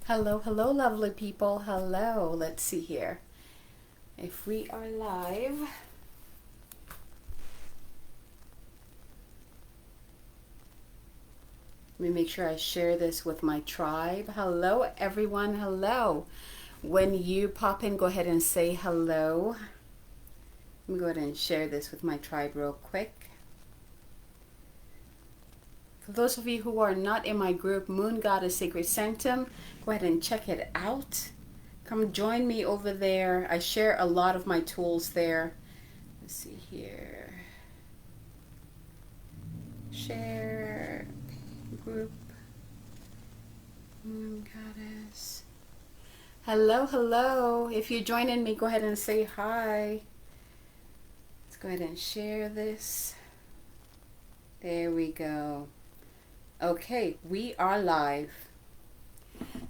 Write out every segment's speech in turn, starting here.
Hello, hello, lovely people. Hello. Let's see here. If we are live, let me make sure I share this with my tribe. Hello, everyone. Hello. When you pop in, go ahead and say hello. Let me go ahead and share this with my tribe real quick. For those of you who are not in my group, Moon Goddess Sacred Sanctum, go ahead and check it out. Come join me over there. I share a lot of my tools there. Let's see here. Share group. Moon Goddess. Hello, hello. If you're joining me, go ahead and say hi. Let's go ahead and share this. There we go. Okay, we are live.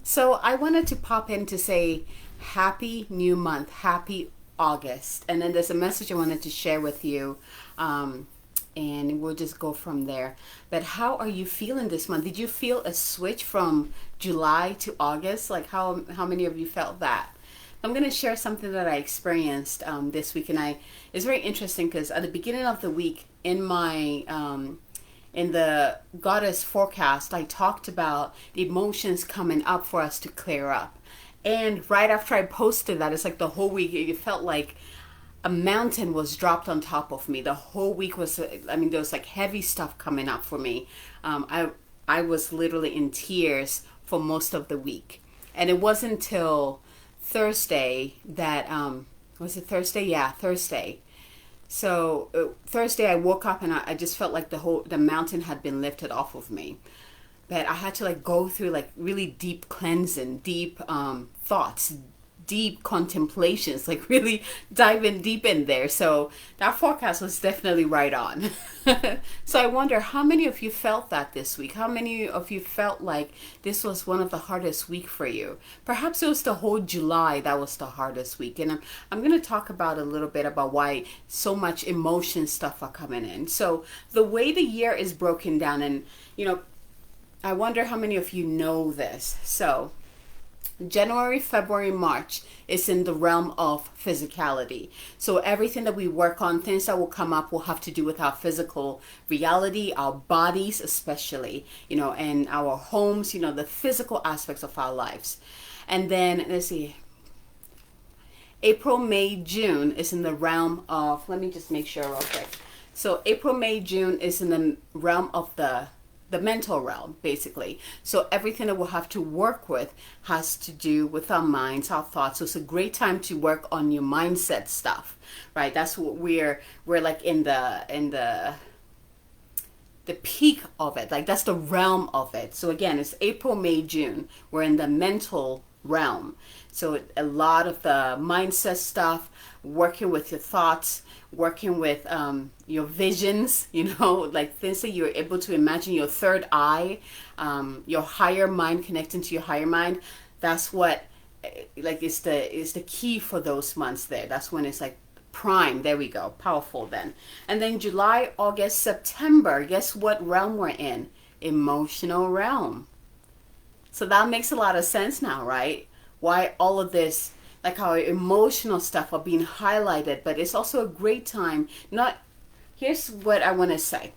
So I wanted to pop in to say happy new month, happy August. And then there's a message I wanted to share with you. And we'll just go from there. But how are you feeling this month? Did you feel a switch from July to August? Like how many of you felt that? I'm going to share something that I experienced this week. And it's very interesting because at the beginning of the week in my in the goddess forecast, I talked about the emotions coming up for us to clear up. And right after I posted that, it's like the whole week, it felt like a mountain was dropped on top of me. The whole week was, I mean, there was like heavy stuff coming up for me. I was literally in tears for most of the week. And it wasn't until Thursday that, was it Thursday? Yeah, Thursday. So Thursday I woke up and I just felt like the mountain had been lifted off of me. But I had to like go through like really deep cleansing, deep thoughts, deep contemplations, like really diving deep in there. So that forecast was definitely right on. So I wonder how many of you felt that this week? How many of you felt like this was one of the hardest week for you? Perhaps it was the whole July that was the hardest week. And I'm going to talk about a little bit about why so much emotion stuff are coming in. So the way the year is broken down, and I wonder how many of you know this. So January, February, March is in the realm of physicality. So everything that we work on, things that will come up will have to do with our physical reality, our bodies especially, and our homes, the physical aspects of our lives. And then, let's see, April, May, June is in the realm of, let me just make sure real quick. So April, May, June is in the realm of the mental realm, basically. So everything that we'll have to work with has to do with our minds, our thoughts. So it's a great time to work on your mindset stuff, right? That's what we're like in the peak of it. Like that's the realm of it. So again, it's April, May, June. We're in the mental realm. So a lot of the mindset stuff, working with your thoughts, working with your visions, like things that you're able to imagine, your third eye, your higher mind, connecting to your higher mind. That's what like is the key for those months there. That's when it's like prime. There we go. Powerful then. And then July, August, September, guess what realm we're in? Emotional realm. So that makes a lot of sense now, right? Why all of this, like our emotional stuff are being highlighted, but it's also a great time. Here's what I want to say.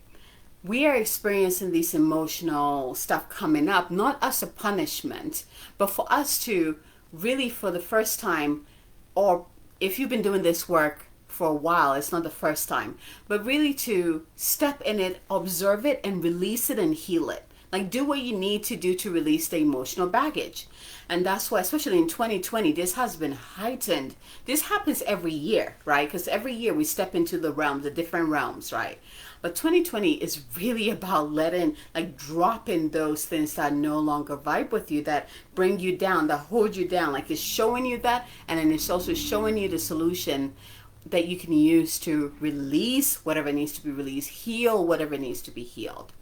We are experiencing this emotional stuff coming up, not as a punishment, but for us to really, for the first time, or if you've been doing this work for a while, it's not the first time, but really to step in it, observe it, and release it and heal it. Like do what you need to do to release the emotional baggage. And that's why, especially in 2020, this has been heightened. This happens every year, right? Because every year we step into the different realms, right? But 2020 is really about dropping those things that no longer vibe with you, that bring you down, that hold you down. Like it's showing you that, and then it's also showing you the solution that you can use to release whatever needs to be released, heal whatever needs to be healed.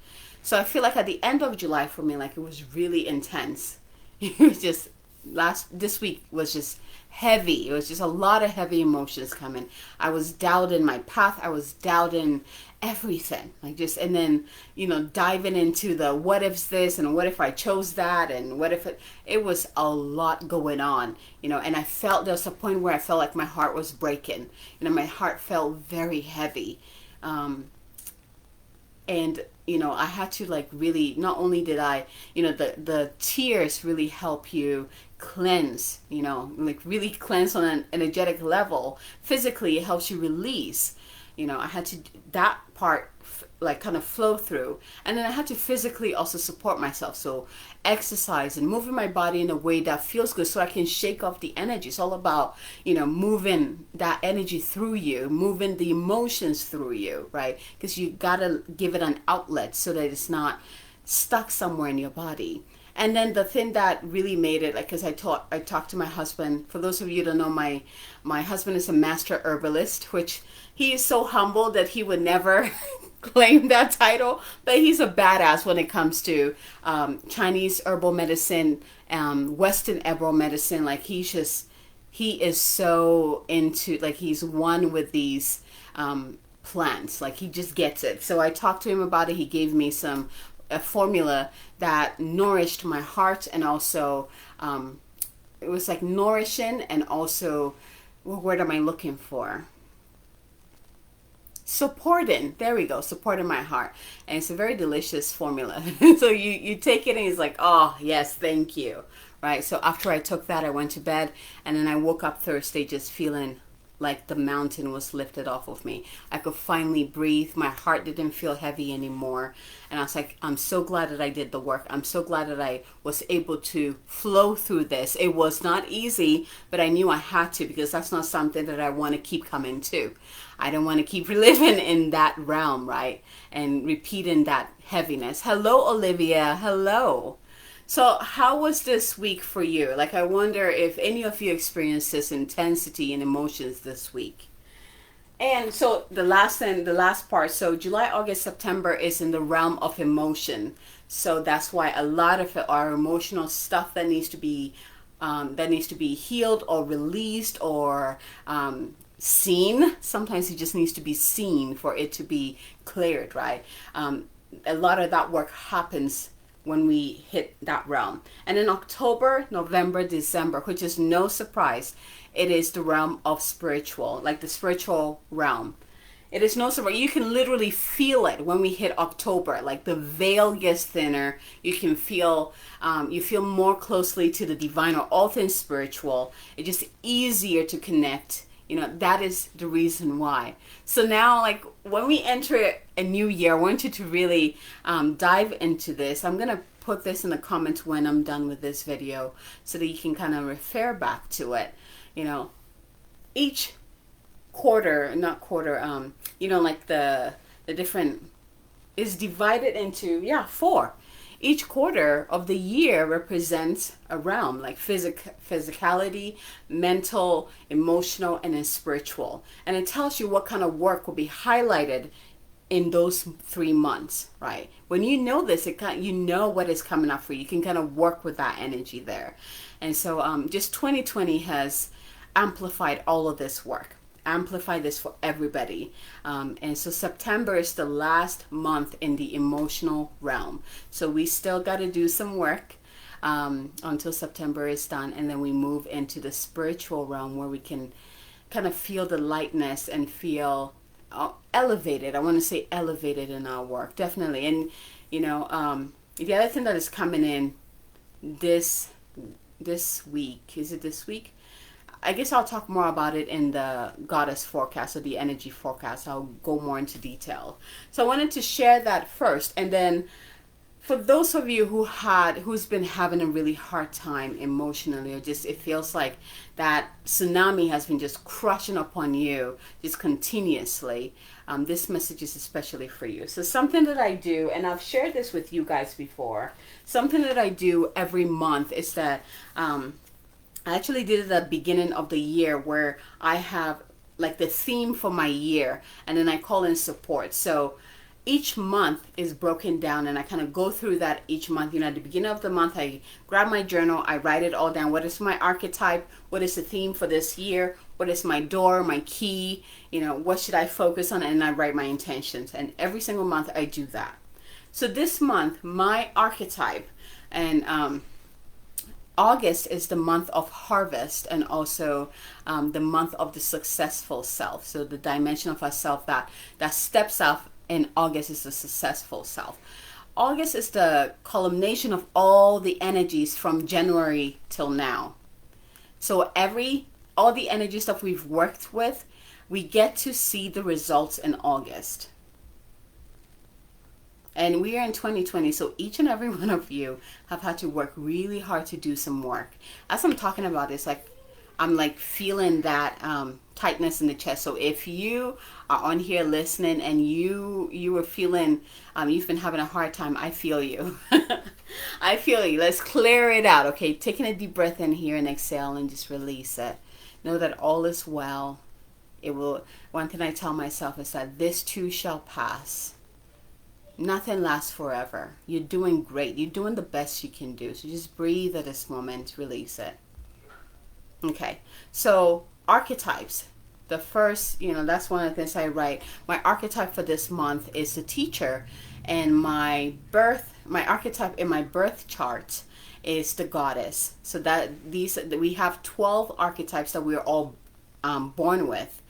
So I feel like at the end of July for me, like it was really intense. It was just this week was just heavy. It was just a lot of heavy emotions coming. I was doubting my path. I was doubting everything. Like just, and then, diving into the what if's this and what if I chose that and what if it was a lot going on, and I felt there was a point where I felt like my heart was breaking. My heart felt very heavy. And I had to like really, not only did I, the tears really help you cleanse, like really cleanse on an energetic level. Physically, it helps you release. I had to, that part like kind of flow through. And then I had to physically also support myself. So exercise and moving my body in a way that feels good so I can shake off the energy. It's all about, moving that energy through you, moving the emotions through you, right? Because you got to give it an outlet so that it's not stuck somewhere in your body. And then the thing that really made it, like, because I talked to my husband. For those of you that know, my husband is a master herbalist, which he is so humble that he would never claim that title, but he's a badass when it comes to Chinese herbal medicine, Western herbal medicine. Like he is so into, like he's one with these plants. Like he just gets it. So I talked to him about it. He gave me a formula that nourished my heart, and also it was like nourishing, and also, what word am I looking for? Supporting. There we go. Supporting my heart. And it's a very delicious formula. So you take it and it's like, oh yes, thank you. Right. So after I took that, I went to bed, and then I woke up Thursday just feeling like the mountain was lifted off of me. I could finally breathe. My heart didn't feel heavy anymore. And I was like, I'm so glad that I did the work. I'm so glad that I was able to flow through this. It was not easy, but I knew I had to, because that's not something that I want to keep coming to. I don't want to keep living in that realm, right? And repeating that heaviness. Hello, Olivia. Hello. So how was this week for you? Like, I wonder if any of you experienced this intensity and emotions this week. And so the last part, so July, August, September is in the realm of emotion. So that's why a lot of our emotional stuff that needs to be healed or released or seen. Sometimes it just needs to be seen for it to be cleared, right? A lot of that work happens when we hit that realm. And in October, November, December, which is no surprise, it is the realm of spiritual, like the spiritual realm. It is no surprise. You can literally feel it when we hit October. Like the veil gets thinner. You can feel, you feel more closely to the divine or all things spiritual. It's just easier to connect. That is the reason why. So now, like, when we enter a new year, I want you to really dive into this. I'm going to put this in the comments when I'm done with this video so that you can kind of refer back to it. Each quarter, like the different is divided into, 4. Each quarter of the year represents a realm, like physicality, mental, emotional, and then spiritual. And it tells you what kind of work will be highlighted in those 3 months, right? When you know this, you know what is coming up for you. You can kind of work with that energy there. And so just 2020 has amplified all of this work. Amplify this for everybody. And so September is the last month in the emotional realm. So we still got to do some work until September is done. And then we move into the spiritual realm where we can kind of feel the lightness and feel elevated. I want to say elevated in our work. Definitely. And, the other thing that is coming in this week, is it this week? I guess I'll talk more about it in the goddess forecast or the energy forecast. I'll go more into detail. So I wanted to share that first. And then for those of you who's been having a really hard time emotionally, or just it feels like that tsunami has been just crushing upon you just continuously, this message is especially for you. So something that I do, and I've shared this with you guys before, something that I do every month is that I actually did it at the beginning of the year where I have like the theme for my year, and then I call in support. So each month is broken down, and I kind of go through that each month. At the beginning of the month, I grab my journal, I write it all down. What is my archetype? What is the theme for this year? What is my door, my key? What should I focus on? And I write my intentions. And every single month I do that. So this month, my archetype, and August is the month of harvest, and also the month of the successful self. So the dimension of ourself that steps out in August is the successful self. August is the culmination of all the energies from January till now. So all the energy stuff we've worked with, we get to see the results in August. And we are in 2020, so each and every one of you have had to work really hard to do some work. As I'm talking about this, I'm feeling that tightness in the chest. So if you are on here listening and you were feeling, you've been having a hard time, I feel you. I feel you. Let's clear it out, okay? Taking a deep breath in here and exhale and just release it. Know that all is well. One thing I tell myself is that this too shall pass. Nothing lasts forever. You're doing great. You're doing the best you can do. So just breathe at this moment, release it. Okay, so archetypes. The first, that's one of the things I write. My archetype for this month is the teacher, and my archetype in my birth chart is the goddess. So we have 12 archetypes that we're all born with,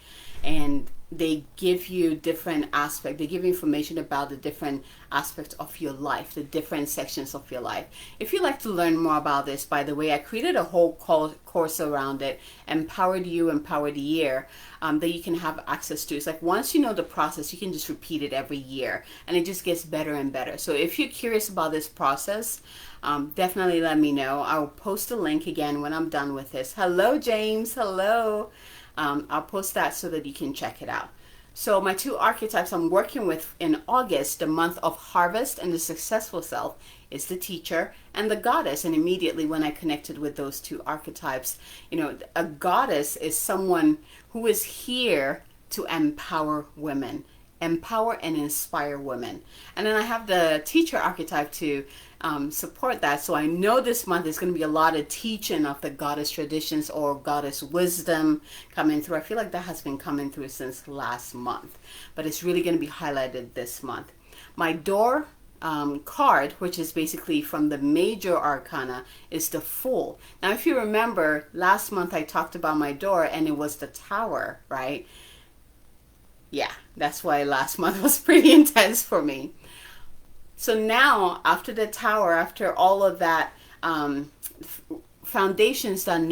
and they give you different aspects. They give you information about the different aspects of your life, the different sections of your life. If you'd like to learn more about this, by the way, I created a whole course around it, Empowered Year, that you can have access to. It's like once you know the process, you can just repeat it every year, and it just gets better and better. So if you're curious about this process, definitely let me know. I'll post a link again when I'm done with this. Hello, James. Hello. I'll post that so that you can check it out. So my two archetypes I'm working with in August, the month of harvest and the successful self, is the teacher and the goddess. And immediately when I connected with those two archetypes, a goddess is someone who is here to empower women, empower and inspire women. And then I have the teacher archetype to support that. So I know this month is going to be a lot of teaching of the goddess traditions or goddess wisdom coming through. I feel like that has been coming through since last month, but it's really going to be highlighted this month. My door card, which is basically from the major arcana, is the Fool. Now, if you remember, last month I talked about my door and it was the Tower, right? Yeah, that's why last month was pretty intense for me. So now, after the Tower, after all of that, foundations that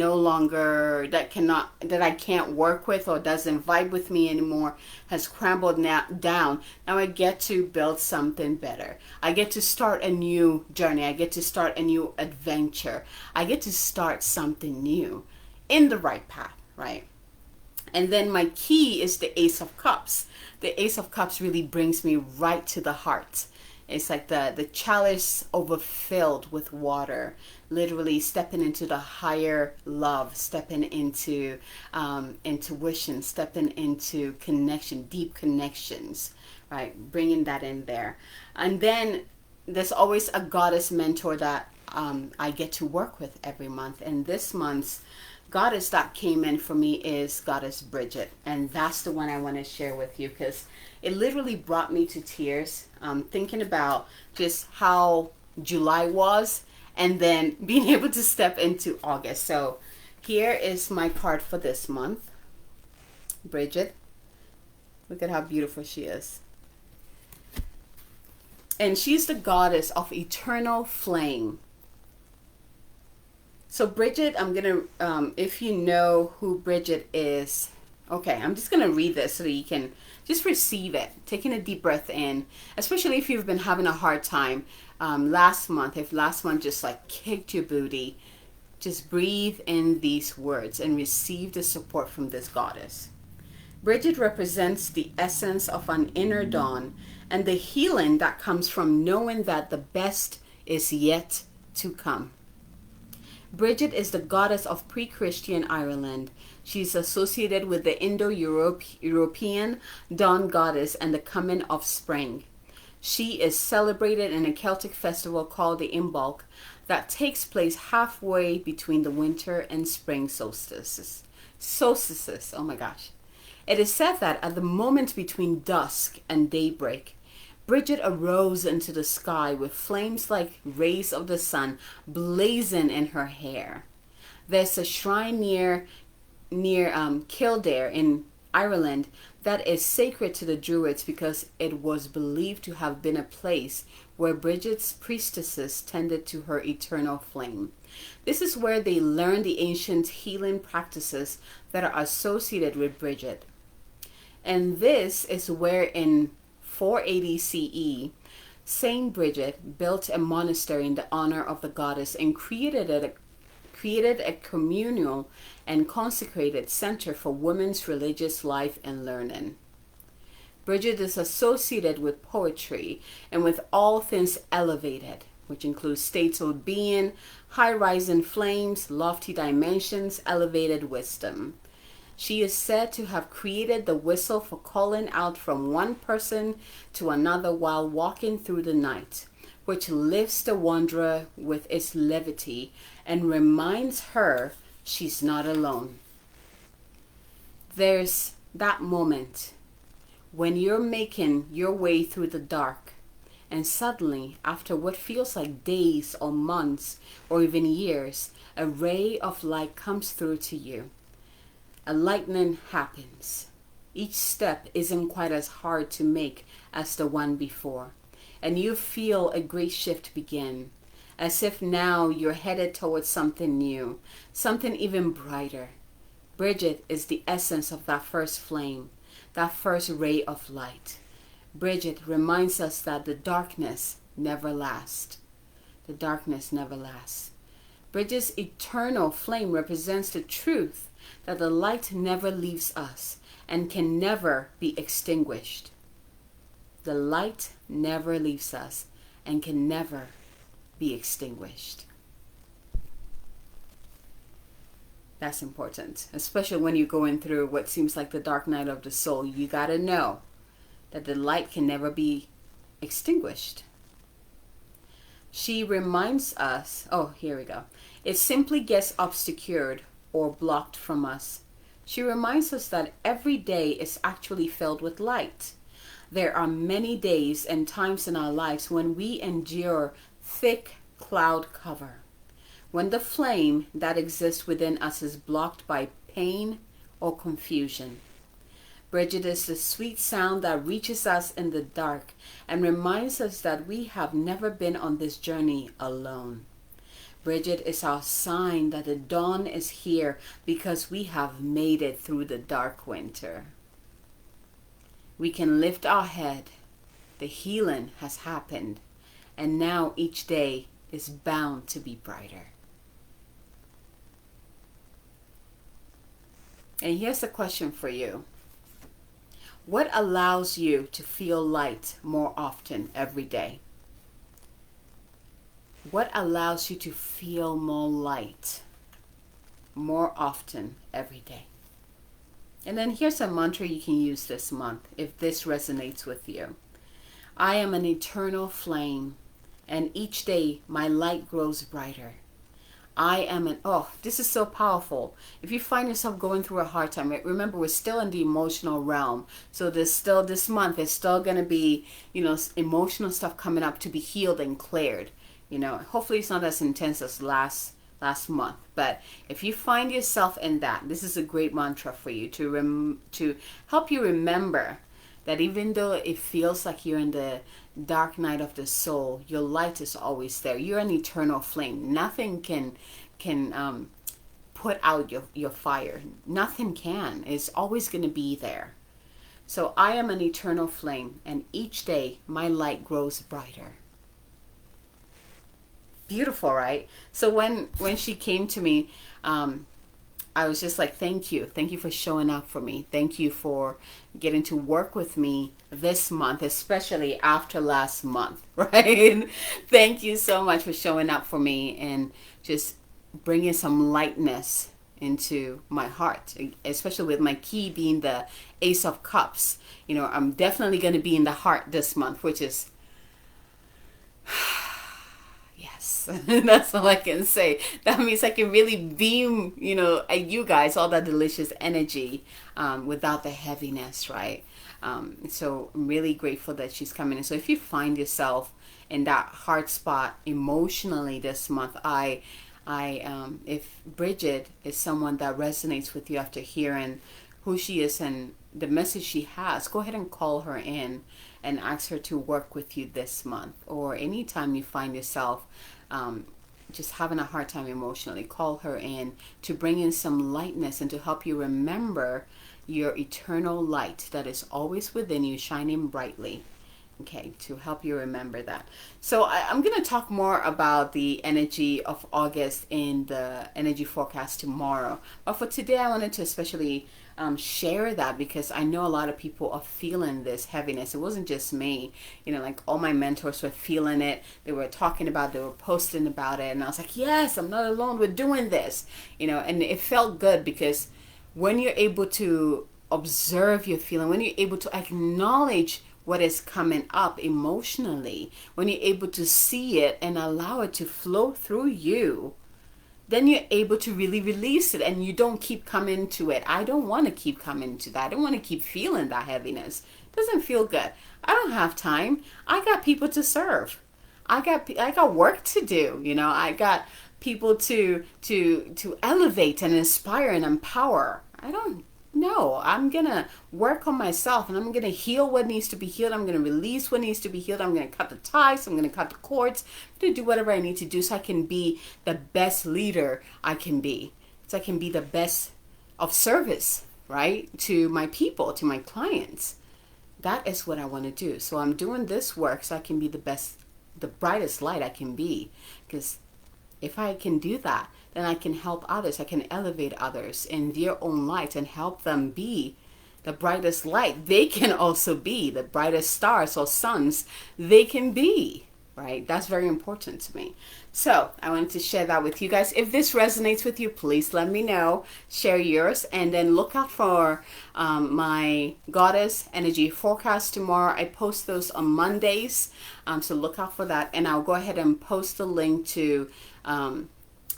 that I can't work with or doesn't vibe with me anymore has crumbled down. Now I get to build something better. I get to start a new journey. I get to start a new adventure. I get to start something new in the right path, right? And then my key is the Ace of Cups. The Ace of Cups really brings me right to the heart. It's like the chalice overfilled with water, literally stepping into the higher love, stepping into intuition, stepping into connection, deep connections, right? Bringing that in there. And then there's always a goddess mentor that I get to work with every month. And this month's goddess that came in for me is Goddess Bridget. And that's the one I want to share with you because it literally brought me to tears, thinking about just how July was and then being able to step into August. So here is my card for this month. Bridget. Look at how beautiful she is. And she's the goddess of eternal flame. So Bridget, I'm going to, if you know who Bridget is, okay, I'm just going to read this so that you can just receive it. Taking a deep breath in, especially if you've been having a hard time last month. If last month just like kicked your booty, just breathe in these words and receive the support from this goddess. Bridget represents the essence of an inner dawn and the healing that comes from knowing that the best is yet to come. Bridget is the goddess of pre-Christian Ireland. She's associated with the Indo-European dawn goddess and the coming of spring. She is celebrated in a Celtic festival called the Imbolc that takes place halfway between the winter and spring solstices. Solstices, oh my gosh. It is said that at the moment between dusk and daybreak, Bridget arose into the sky with flames like rays of the sun blazing in her hair. There's a shrine near Kildare in Ireland that is sacred to the Druids because it was believed to have been a place where Bridget's priestesses tended to her eternal flame. This is where they learned the ancient healing practices that are associated with Bridget. And this is where in 480 CE, Saint Bridget built a monastery in the honor of the goddess and created a communal and consecrated center for women's religious life and learning. Bridget is associated with poetry and with all things elevated, which includes states of being, high-rising flames, lofty dimensions, elevated wisdom. She is said to have created the whistle for calling out from one person to another while walking through the night, which lifts the wanderer with its levity and reminds her she's not alone. There's that moment when you're making your way through the dark, and suddenly, after what feels like days or months or even years, a ray of light comes through to you. A lightning happens. Each step isn't quite as hard to make as the one before, and you feel a great shift begin, as if now you're headed towards something new, something even brighter. Bridget is the essence of that first flame, that first ray of light. Bridget reminds us that the darkness never lasts. The darkness never lasts. Bridget's eternal flame represents the truth that the light never leaves us and can never be extinguished. The light never leaves us and can never be extinguished. That's important, especially when you're going through what seems like the dark night of the soul. You got to know that the light can never be extinguished. She reminds us, oh, here we go. It simply gets obscured or blocked from us. She reminds us that every day is actually filled with light. There are many days and times in our lives when we endure thick cloud cover, when the flame that exists within us is blocked by pain or confusion. Bridget is the sweet sound that reaches us in the dark and reminds us that we have never been on this journey alone. Bridget is our sign that the dawn is here because we have made it through the dark winter. We can lift our head. The healing has happened, and now each day is bound to be brighter. And here's a question for you. What allows you to feel light more often every day? What allows you to feel more light more often every day? And then here's a mantra you can use this month if this resonates with you. I am an eternal flame, and each day my light grows brighter. This is so powerful. If you find yourself going through a hard time, remember we're still in the emotional realm. So this month is still going to be, emotional stuff coming up to be healed and cleared. Hopefully it's not as intense as last month. But if you find yourself in that, this is a great mantra for you to help you remember that even though it feels like you're in the dark night of the soul, your light is always there. You're an eternal flame. Nothing can put out your fire. Nothing can. It's always going to be there. So I am an eternal flame, and each day my light grows brighter. Beautiful, right? So when she came to me, I was just like, thank you for showing up for me. Thank you for getting to work with me this month, especially after last month, right? Thank you so much for showing up for me and just bringing some lightness into my heart, especially with my key being the Ace of Cups. I'm definitely going to be in the heart this month, which is Yes, that's all I can say. That means I can really beam, at you guys all that delicious energy without the heaviness, right? So I'm really grateful that she's coming in. So if you find yourself in that hard spot emotionally this month, if Bridget is someone that resonates with you after hearing who she is and the message she has, go ahead and call her in and ask her to work with you this month. Or anytime you find yourself just having a hard time emotionally, call her in to bring in some lightness and to help you remember your eternal light that is always within you, shining brightly. Okay, to help you remember that. So I'm going to talk more about the energy of August in the energy forecast tomorrow. But for today, I wanted to especially share that because I know a lot of people are feeling this heaviness. It wasn't just me. Like all my mentors were feeling it. They were talking about it. They were posting about it. And I was like, yes, I'm not alone. We're doing this. And it felt good because when you're able to observe your feeling, when you're able to acknowledge what is coming up emotionally, when you're able to see it and allow it to flow through you, then you're able to really release it and you don't keep coming to it. I don't want to keep coming to that. I don't want to keep feeling that heaviness. It doesn't feel good. I don't have time. I got people to serve. I got work to do. I got people to elevate and inspire and empower. I don't know. I'm going to work on myself and I'm going to heal what needs to be healed. I'm going to release what needs to be healed. I'm going to cut the ties. I'm going to cut the cords. I'm going to do whatever I need to do so I can be the best leader I can be. So I can be the best of service, right? To my people, to my clients. That is what I want to do. So I'm doing this work so I can be the best, the brightest light I can be. Because if I can do that, then I can help others. I can elevate others in their own light and help them be the brightest light. They can also be the brightest stars or suns they can be, right? That's very important to me. So I wanted to share that with you guys. If this resonates with you, please let me know. Share yours and then look out for my Goddess Energy Forecast tomorrow. I post those on Mondays, so look out for that. And I'll go ahead and post the link to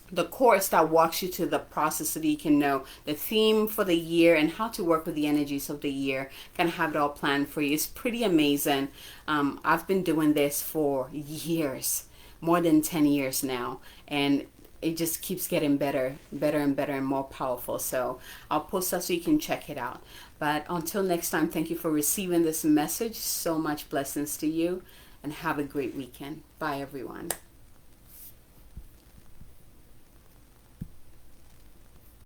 the course that walks you to the process so that you can know the theme for the year and how to work with the energies of the year. Kind of have it all planned for you. It's pretty amazing. I've been doing this for years, more than 10 years now, and it just keeps getting better and more powerful. So I'll post that so you can check it out. But until next time, thank you for receiving this message. So much blessings to you and have a great weekend. Bye everyone.